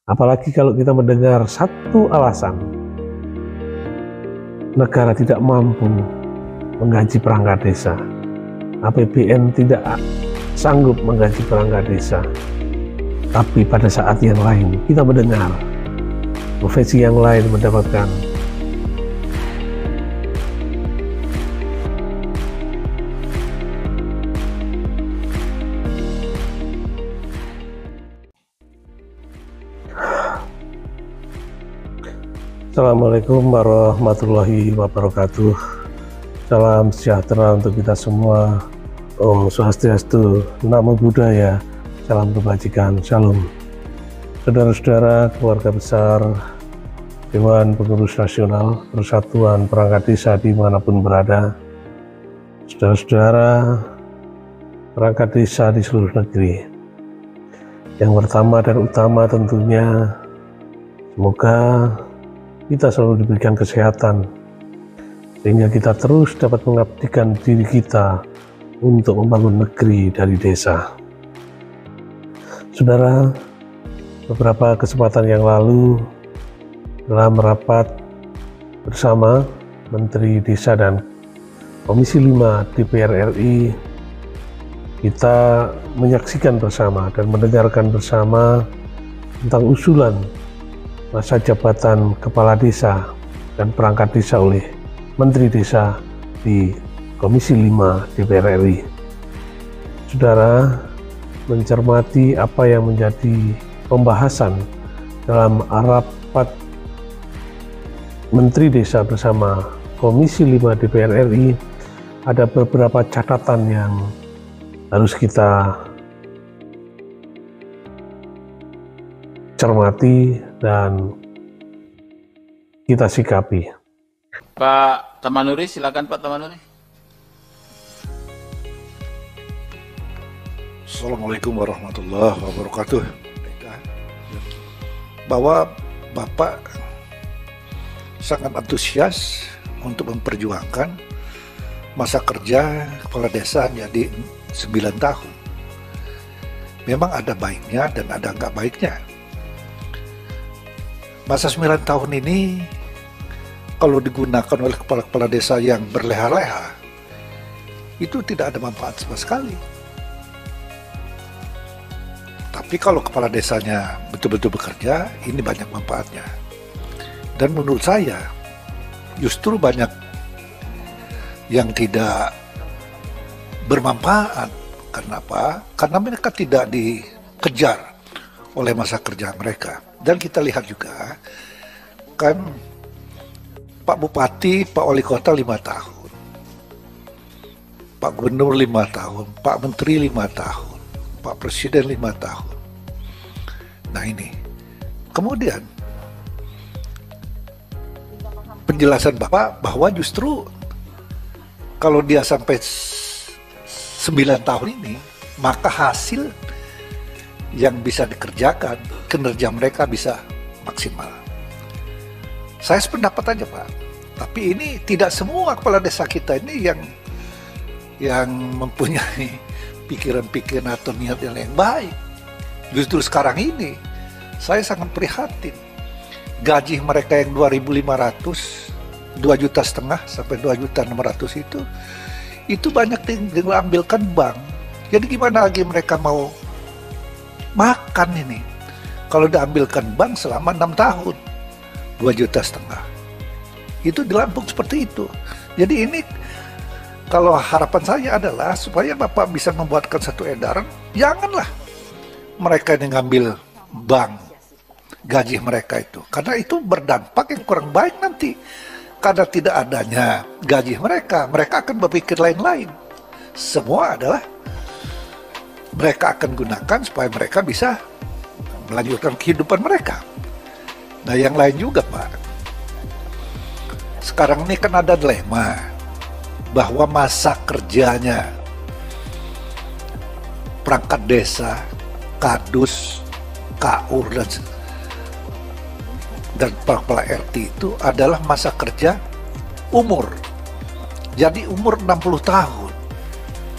Apalagi kalau kita mendengar satu alasan, negara tidak mampu menggaji perangkat desa, APBN tidak sanggup menggaji perangkat desa. Tapi pada saat yang lain kita mendengar profesi yang lain mendapatkan Assalamualaikum warahmatullahi wabarakatuh. Salam sejahtera untuk kita semua. Om Swastiastu, Namo Buddhaya, salam kebajikan, Shalom. Saudara-saudara, keluarga besar Dewan Pengurus Nasional Persatuan Perangkat Desa dimanapun berada, saudara-saudara perangkat desa di seluruh negeri. Yang pertama dan utama tentunya, semoga kita selalu diberikan kesehatan, sehingga kita terus dapat mengabdikan diri kita untuk membangun negeri dari desa. Saudara, beberapa kesempatan yang lalu dalam rapat bersama Menteri Desa dan Komisi 5 DPR RI, kita menyaksikan bersama dan mendengarkan bersama tentang usulan masa jabatan kepala desa dan perangkat desa oleh Menteri Desa di Komisi 5 DPR RI. Saudara mencermati apa yang menjadi pembahasan dalam rapat Menteri Desa bersama Komisi 5 DPR RI, ada beberapa catatan yang harus kita cermati dan kita sikapi. Pak Tamanuri, silakan Pak Tamanuri. Assalamualaikum warahmatullahi wabarakatuh. Bahwa Bapak sangat antusias untuk memperjuangkan masa kerja kepala desa jadi 9 tahun. Memang ada baiknya dan ada nggak baiknya. Masa 9 tahun ini kalau digunakan oleh kepala-kepala desa yang berleha-leha, itu tidak ada manfaat sama sekali. Tapi kalau kepala desanya betul-betul bekerja, ini banyak manfaatnya. Dan menurut saya, justru banyak yang tidak bermanfaat. Kenapa? Karena mereka tidak dikejar oleh masa kerja mereka. Dan kita lihat juga, kan Pak Bupati, Pak Wali Kota 5 tahun, Pak Gubernur 5 tahun, Pak Menteri 5 tahun, Pak Presiden 5 tahun. Nah ini, kemudian penjelasan Bapak bahwa justru kalau dia sampai 9 tahun ini, maka hasil yang bisa dikerjakan, kinerja mereka bisa maksimal. Saya sependapat aja Pak, tapi ini tidak semua kepala desa kita ini yang mempunyai pikiran-pikiran atau niat yang baik. Justru sekarang ini saya sangat prihatin. Gaji mereka yang 2.500, 2,5 juta sampai 2.600.000 itu banyak diambilkan bank. Jadi gimana lagi mereka mau makan ini kalau diambilkan bank selama 6 tahun 2,5 juta itu di Lampung seperti itu. Jadi ini kalau harapan saya adalah supaya Bapak bisa membuatkan satu edaran, janganlah mereka yang ngambil bank gaji mereka itu, karena itu berdampak yang kurang baik nanti. Karena tidak adanya gaji mereka akan berpikir lain-lain. Semua adalah mereka akan gunakan supaya mereka bisa melanjutkan kehidupan mereka. Nah yang lain juga Pak, sekarang ini kan ada dilema bahwa masa kerjanya perangkat desa, kadus, kaur dan kepala RT itu adalah masa kerja umur. Jadi umur 60 tahun.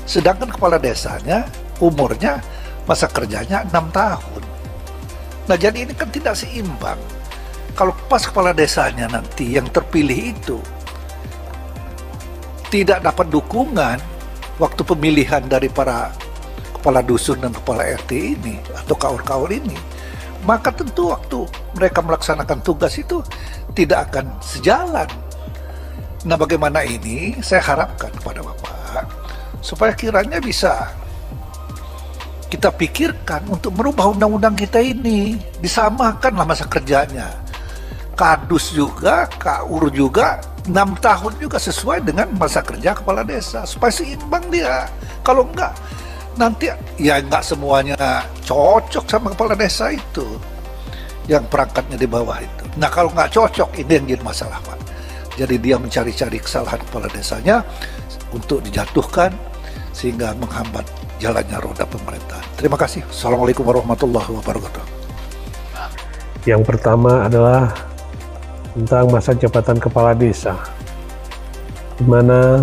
Sedangkan kepala desanya umurnya masa kerjanya 6 tahun. Nah, jadi ini kan tidak seimbang. Kalau pas kepala desanya nanti yang terpilih itu tidak dapat dukungan waktu pemilihan dari para kepala dusun dan kepala RT ini atau kaur-kaur ini, maka tentu waktu mereka melaksanakan tugas itu tidak akan sejalan. Nah, bagaimana ini saya harapkan kepada Bapak supaya kiranya bisa kita pikirkan untuk merubah undang-undang kita ini, disamakanlah masa kerjanya. Kadus juga, Kaur juga, 6 tahun juga sesuai dengan masa kerja kepala desa supaya seimbang dia. Kalau enggak, nanti ya enggak semuanya cocok sama kepala desa itu yang perangkatnya di bawah itu. Nah, kalau enggak cocok, ini yang jadi masalah, Pak. Jadi dia mencari-cari kesalahan kepala desanya untuk dijatuhkan sehingga menghambat jalannya roda pemerintahan. Terima kasih. Assalamualaikum warahmatullahi wabarakatuh. Yang pertama adalah tentang masa jabatan kepala desa, di mana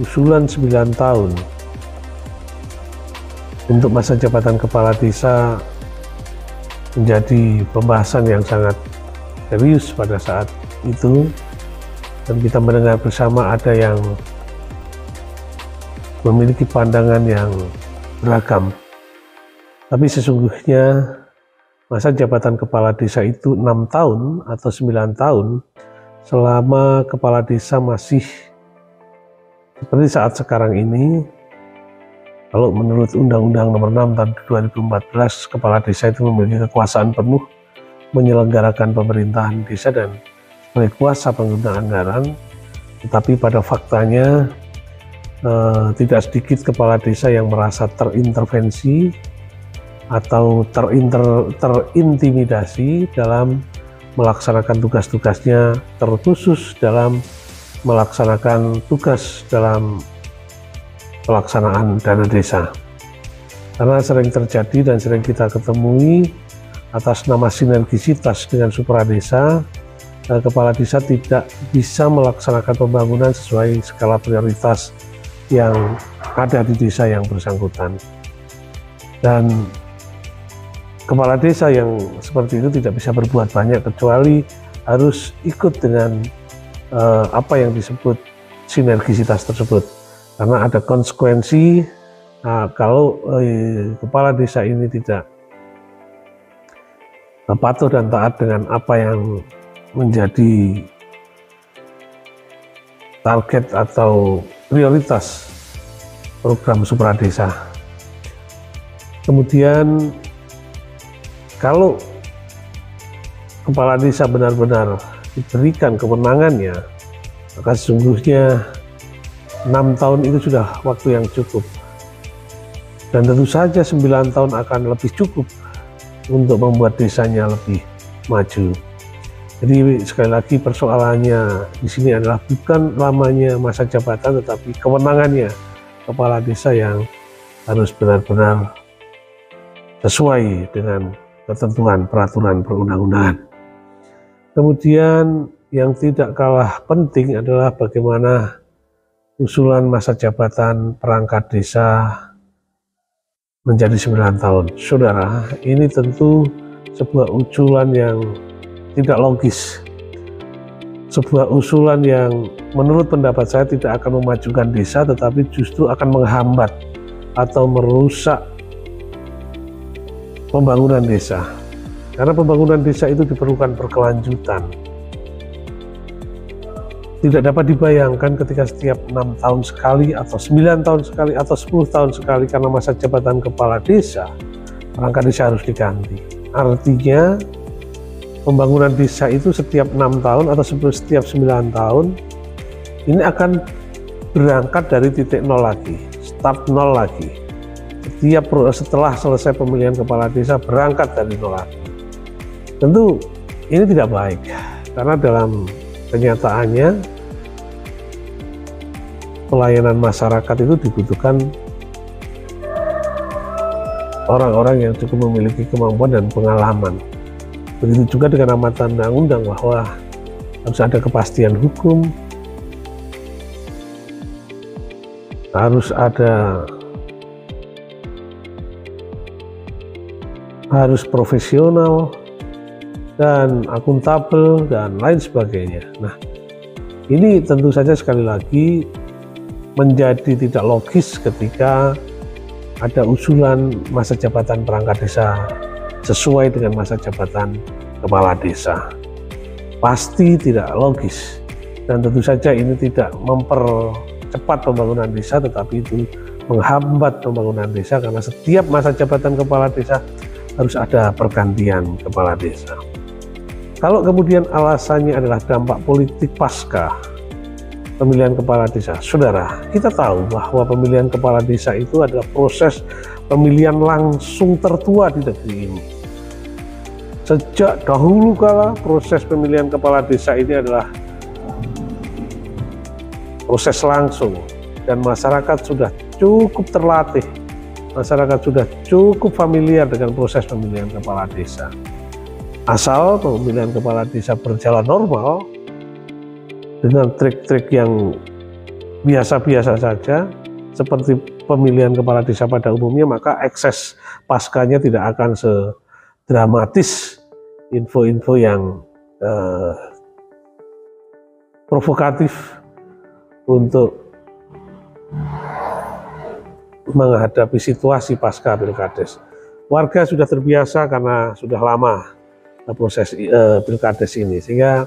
usulan 9 tahun untuk masa jabatan kepala desa menjadi pembahasan yang sangat serius pada saat itu, dan kita mendengar bersama ada yang memiliki pandangan yang beragam. Tapi sesungguhnya masa jabatan kepala desa itu 6 tahun atau 9 tahun selama kepala desa masih seperti saat sekarang ini. Kalau menurut Undang-Undang Nomor 6 Tahun 2014, kepala desa itu memiliki kekuasaan penuh menyelenggarakan pemerintahan desa dan sebagai kuasa pengguna anggaran. Tetapi pada faktanya tidak sedikit kepala desa yang merasa terintervensi atau terintimidasi dalam melaksanakan tugas-tugasnya, terkhusus dalam melaksanakan tugas dalam pelaksanaan dana desa. Karena sering terjadi dan sering kita ketemui atas nama sinergisitas dengan supradesa, kepala desa tidak bisa melaksanakan pembangunan sesuai skala prioritas yang ada di desa yang bersangkutan. Dan kepala desa yang seperti itu tidak bisa berbuat banyak kecuali harus ikut dengan apa yang disebut sinergisitas tersebut, karena ada konsekuensi. Nah, kalau kepala desa ini tidak patuh dan taat dengan apa yang menjadi target atau prioritas program supradesa, kemudian kalau kepala desa benar-benar diberikan kewenangannya, maka sesungguhnya 6 tahun itu sudah waktu yang cukup. Dan tentu saja 9 tahun akan lebih cukup untuk membuat desanya lebih maju. Jadi sekali lagi persoalannya di sini adalah bukan lamanya masa jabatan, tetapi kewenangannya kepala desa yang harus benar-benar sesuai dengan ketentuan peraturan perundang-undangan. Kemudian yang tidak kalah penting adalah bagaimana usulan masa jabatan perangkat desa menjadi 9 tahun. Saudara, ini tentu sebuah usulan yang tidak logis. Sebuah usulan yang menurut pendapat saya tidak akan memajukan desa, tetapi justru akan menghambat atau merusak pembangunan desa. Karena pembangunan desa itu diperlukan berkelanjutan. Tidak dapat dibayangkan ketika setiap 6 tahun sekali atau 9 tahun sekali atau 10 tahun sekali karena masa jabatan kepala desa, perangkat desa harus diganti. Artinya pembangunan desa itu setiap 6 tahun atau setiap 9 tahun ini akan berangkat dari titik nol lagi, start nol lagi. Setelah selesai pemilihan kepala desa berangkat dari nol lagi. Tentu ini tidak baik, karena dalam kenyataannya pelayanan masyarakat itu dibutuhkan orang-orang yang cukup memiliki kemampuan dan pengalaman. Begitu juga dengan amatan undang-undang bahwa harus ada kepastian hukum, harus ada harus profesional dan akuntabel dan lain sebagainya. Nah, ini tentu saja sekali lagi menjadi tidak logis ketika ada usulan masa jabatan perangkat desa sesuai dengan masa jabatan kepala desa. Pasti tidak logis, dan tentu saja ini tidak mempercepat pembangunan desa, tetapi itu menghambat pembangunan desa, karena setiap masa jabatan kepala desa harus ada pergantian kepala desa. Kalau kemudian alasannya adalah dampak politik pasca pemilihan kepala desa, saudara, kita tahu bahwa pemilihan kepala desa itu adalah proses pemilihan langsung tertua di negeri ini. Sejak dahulu kala proses pemilihan kepala desa ini adalah proses langsung, dan masyarakat sudah cukup terlatih, masyarakat sudah cukup familiar dengan proses pemilihan kepala desa. Asal pemilihan kepala desa berjalan normal dengan trik-trik yang biasa-biasa saja seperti pemilihan kepala desa pada umumnya, maka ekses paskanya tidak akan sedramatis info-info yang provokatif untuk menghadapi situasi pasca pilkades. Warga sudah terbiasa karena sudah lama proses pilkades ini, sehingga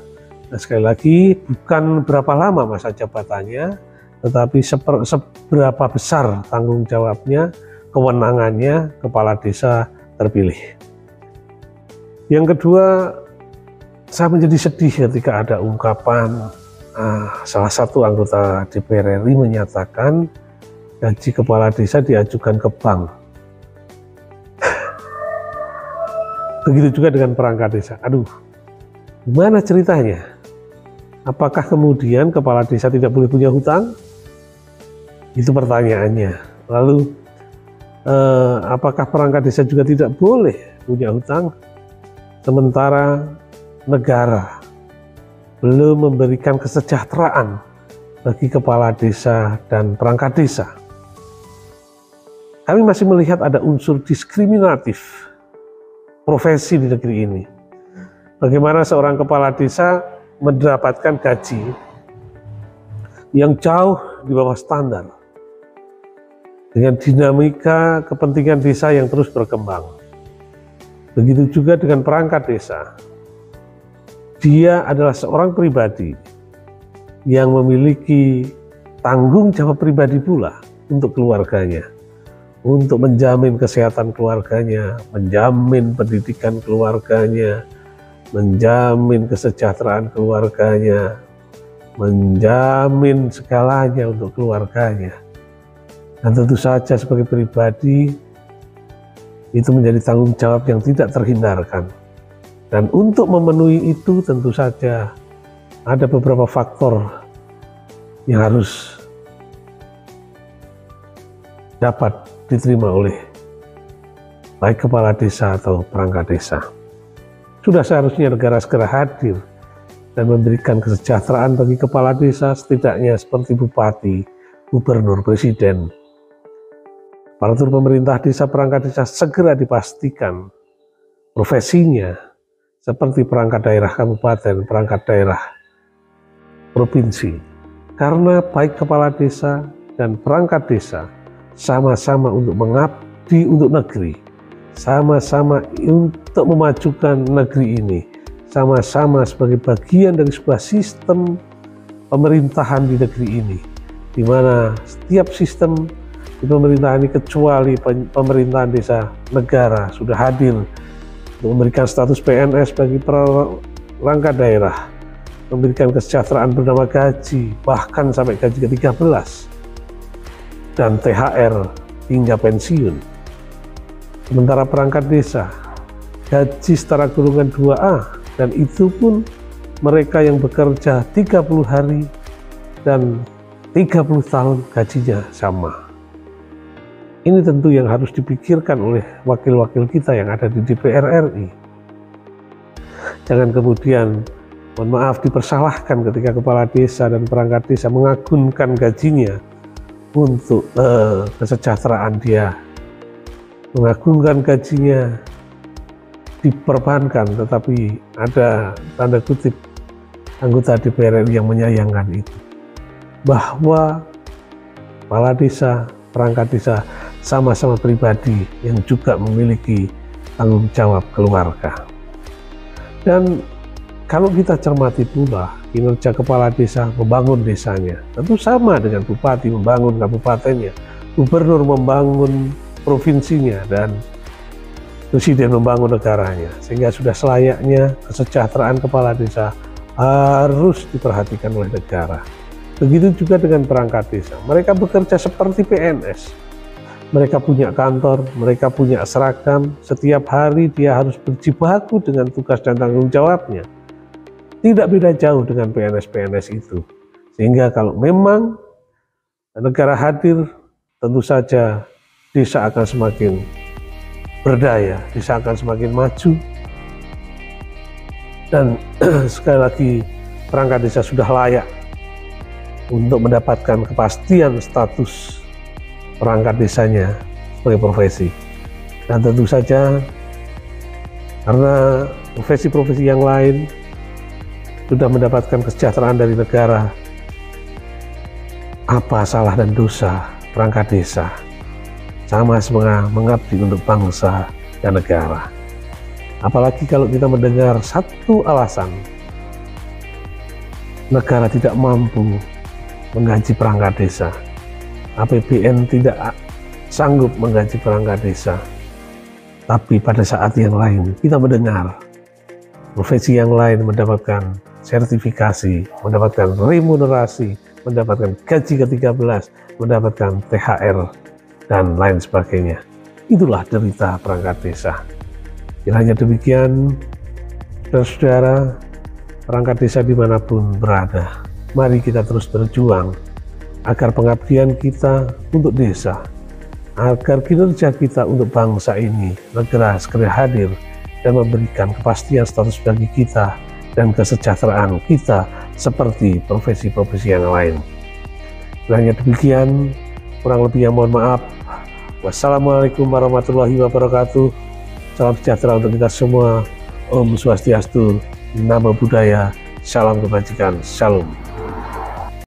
sekali lagi bukan berapa lama masa jabatannya, tetapi seberapa besar tanggung jawabnya, kewenangannya kepala desa terpilih. Yang kedua, saya menjadi sedih ketika ada ungkapan salah satu anggota DPR RI menyatakan gaji kepala desa diajukan ke bank. Begitu juga dengan perangkat desa. Aduh, gimana ceritanya? Apakah kemudian kepala desa tidak boleh punya hutang? Itu pertanyaannya. Lalu apakah perangkat desa juga tidak boleh punya hutang? Sementara negara belum memberikan kesejahteraan bagi kepala desa dan perangkat desa. Kami masih melihat ada unsur diskriminatif profesi di negeri ini. Bagaimana seorang kepala desa mendapatkan gaji yang jauh di bawah standar dengan dinamika kepentingan desa yang terus berkembang. Begitu juga dengan perangkat desa. Dia adalah seorang pribadi yang memiliki tanggung jawab pribadi pula untuk keluarganya, untuk menjamin kesehatan keluarganya, menjamin pendidikan keluarganya, menjamin kesejahteraan keluarganya, menjamin segalanya untuk keluarganya. Dan tentu saja sebagai pribadi itu menjadi tanggung jawab yang tidak terhindarkan. Dan untuk memenuhi itu tentu saja ada beberapa faktor yang harus dapat diterima oleh baik kepala desa atau perangkat desa. Sudah seharusnya negara segera hadir dan memberikan kesejahteraan bagi kepala desa, setidaknya seperti bupati, gubernur, presiden. Aparatur pemerintah desa, perangkat desa segera dipastikan profesinya seperti perangkat daerah kabupaten, perangkat daerah provinsi. Karena baik kepala desa dan perangkat desa sama-sama untuk mengabdi untuk negeri, sama-sama untuk memajukan negeri ini, sama-sama sebagai bagian dari sebuah sistem pemerintahan di negeri ini, di mana setiap sistem di pemerintahan ini kecuali pemerintahan desa negara sudah hadir untuk memberikan status PNS bagi perangkat daerah, memberikan kesejahteraan bernama gaji, bahkan sampai gaji ke-13, dan THR hingga pensiun. Sementara perangkat desa gaji setara golongan 2A, dan itu pun mereka yang bekerja 30 hari dan 30 tahun gajinya sama. Ini tentu yang harus dipikirkan oleh wakil-wakil kita yang ada di DPR RI. Jangan kemudian, mohon maaf, dipersalahkan ketika kepala desa dan perangkat desa mengagunkan gajinya untuk kesejahteraan dia, mengagungkan gajinya diperbankan, tetapi ada tanda kutip anggota DPR RI yang menyayangkan itu, bahwa kepala desa, perangkat desa sama-sama pribadi yang juga memiliki tanggung jawab keluarga. Dan kalau kita cermati pula kinerja kepala desa membangun desanya, tentu sama dengan bupati membangun kabupatennya, gubernur membangun provinsinya, dan presiden membangun negaranya. Sehingga sudah selayaknya kesejahteraan kepala desa harus diperhatikan oleh negara. Begitu juga dengan perangkat desa, mereka bekerja seperti PNS. Mereka punya kantor, mereka punya seragam, setiap hari dia harus berjibaku dengan tugas dan tanggung jawabnya. Tidak beda jauh dengan PNS-PNS itu. Sehingga kalau memang negara hadir, tentu saja desa akan semakin berdaya, desa akan semakin maju. Dan sekali lagi, perangkat desa sudah layak untuk mendapatkan kepastian status perangkat desanya sebagai profesi. Dan tentu saja karena profesi-profesi yang lain sudah mendapatkan kesejahteraan dari negara, apa salah dan dosa perangkat desa sama-sama mengabdi untuk bangsa dan negara. Apalagi kalau kita mendengar satu alasan, negara tidak mampu menggaji perangkat desa, APBN tidak sanggup menggaji perangkat desa. Tapi pada saat yang lain kita mendengar profesi yang lain mendapatkan sertifikasi, mendapatkan remunerasi, mendapatkan gaji ke-13, mendapatkan THR, dan lain sebagainya. Itulah derita perangkat desa. Kiranya demikian, saudara, perangkat desa dimanapun berada, mari kita terus berjuang agar pengabdian kita untuk desa, agar kinerja kita untuk bangsa ini segera hadir dan memberikan kepastian status bagi kita dan kesejahteraan kita seperti profesi-profesi yang lain. Hanya demikian, kurang lebihnya mohon maaf. Wassalamualaikum warahmatullahi wabarakatuh. Salam sejahtera untuk kita semua. Om Swastiastu, Namo Buddhaya, salam kebajikan, shalom.